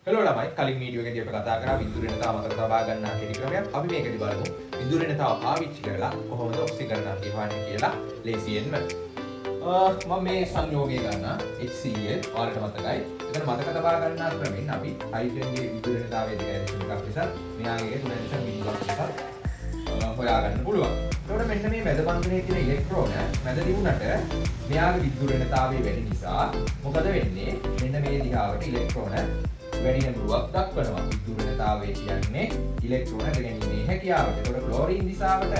Hello ළමයි කලින් video එකේදී අපි කතා කරා විදුලි රිණතාව මතක තබා ගන්නා කියන ක්‍රමයක්. අපි මේකදී බලමු විදුලි රිණතාව පාවිච්චි කරලා කොහොමද ඔක්සිකරණය කියවන්නේ කියලා ලේසියෙන්ම. මම මේ සංයෝගය ගන්නා HCl ඔයාලට මතකයි. එතන මතක තබා ගන්නා ක්‍රමෙන් අපි හයිඩ්‍රජන්ගේ විදුලි රිණතාවයේ 2.1ක් නිසා මෙයාගේ 3.2ක් නිසා හොයාගන්න පුළුවන්. එතකොට මෙන්න මේ මැද බන්ධනයේ තියෙන ඉලෙක්ට්‍රෝන මැද තිබුණට මෙයාගේ විදුලි රිණතාවය වැඩි නිසා මොකද වෙන්නේ? මෙන්න මේ දිහාවට ඉලෙක්ට්‍රෝන වැඩි නැඹුරුවක් දක්වනවා. විදුලි රිණතාවය කියන්නේ ඉලෙක්ට්‍රෝන දැනීමේ හැකියාවට. එතකොට ක්ලෝරින් දිශාවට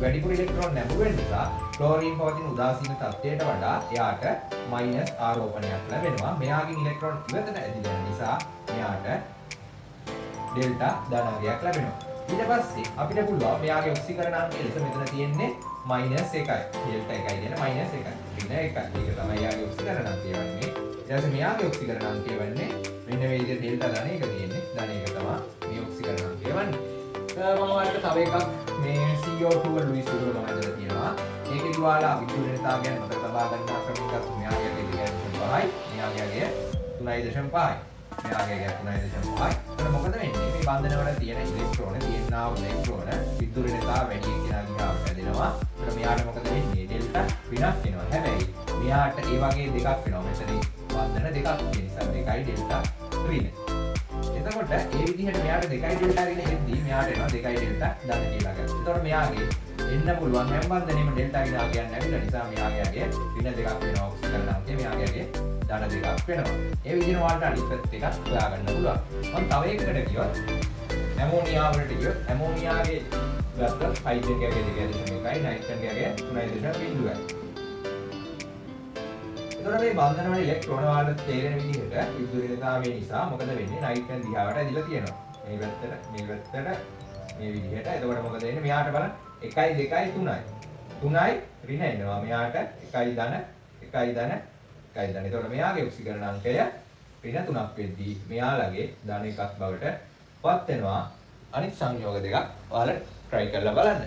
වැඩිපුර ඉලෙක්ට්‍රෝන නැඹුරු වෙන නිසා ක්ලෝරින් පවතින උදාසීන තත්ත්වයට වඩා එයාට මයිනස් ආරෝපණයක් ලැබෙනවා. මෙයාගෙන් ඉලෙක්ට්‍රෝන ඉවතට ඇදිලා යන නිසා මෙයාට ඩෙල්ටා ධනාංගයක් ලැබෙනවා. ඊට පස්සේ අපිට පුළුවන් මෙයාගේ ඔක්සිකරණාංකය ලෙස මෙතන තියෙන්නේ -1යි. ඩෙල්ටා 1යි කියන -1. ඍණ 1. ඒක තමයි යාගේ ඔක්සිකරණාංකය වන්නේ. ඊට පස්සේ මෙයාගේ ඔක්සිකරණාංකය වන්නේ මෙන්න මේ විදිහට ඩෙල්ටා ධන 1 තියෙන්නේ. ධන 1 තමයි මේ ඔක්සිකරණාංකය වන්නේ. මම ඔයාලට තව එකක් මේ CO2 වල ලුයිස් රූල් මම හදලා තියෙනවා. ඒකේදී ඔයාලා විදුලි රිණතාව ගැන මතක තබා ගන්නා ක්‍රමයකට මෙයාගේ 2.5යි. මෙයාගේ 3.5යි. මෙයාගේ 3.5යි. එතන මොකද වෙන්නේ? මේ බන්ධනවල තියෙන ඉලෙක්ට්‍රෝන තියෙනා වූ ඉලෙක්ට්‍රෝන විදුලි රිණතාව වැඩි කෙනා දිහාට ඇදෙනවා. එතන මෙයාට මොකද වෙන්නේ? ඩෙල්ටා ඍණක් වෙනවා. හැබැයි මෙයාට ඒ වගේ දෙකක් වෙනවා. මෙතන බන්ධන දෙකක් තියෙන නිසා 2යි ඩෙල්ටා ඍණ. එතකොට ඒ විදිහට මෙයාට 2යි ඩෙල්ටා ඍණ එද්දී මෙයාට එනවා 2යි ඩෙල්ටා ධන කියලා ගන්න. එතකොට මෙයාගේ එන්න පුළුවන් හැම බන්ධනෙම ඩෙල්ටා ඍණ කියන්නේ නැවිලා නිසා මෙයාගේ ඍණ දෙකක් වෙනවා ඔක්සිකරණාංකය මෙයාගේ ධන දෙකක් වෙනවා. ඒ විදිහට ඔයාලට අනිත් පැත්ත එකක් හොයාගන්න පුළුවන්. මම තව එකකට කියොත් ඇමෝනියා වලට කියොත් ඇමෝනියාගේ ගත්තොත් හයිඩ්‍රජන්ගේ 2.1යි නයිට්‍රජන්ගේ 3.0යි. එතකොට මේ බන්ධන වල ඉලෙක්ට්‍රෝන වලට තේරෙන විදිහට විදුලි රිණතාවය නිසා මොකද වෙන්නේ? නයිට්‍රජන් දිහාවට ඇදිලා තියෙනවා. මේ පැත්තට මේ විදිහට. එතකොට මොකද වෙන්නේ? මෙයාට බලන්න 1යි 2යි 3යි. 3යි ඍණ එනවා. මෙයාට 1යි ධන 1යි ධන 1යි ධන. එතකොට මෙයාගේ ඔක්සිකරණාංකය ඍණ 3ක් වෙද්දී මෙයාලගේ ධන 1ක් බවට පත් වෙනවා. අනිත් සංයෝග දෙකක් ඔයාලා try කරලා බලන්න.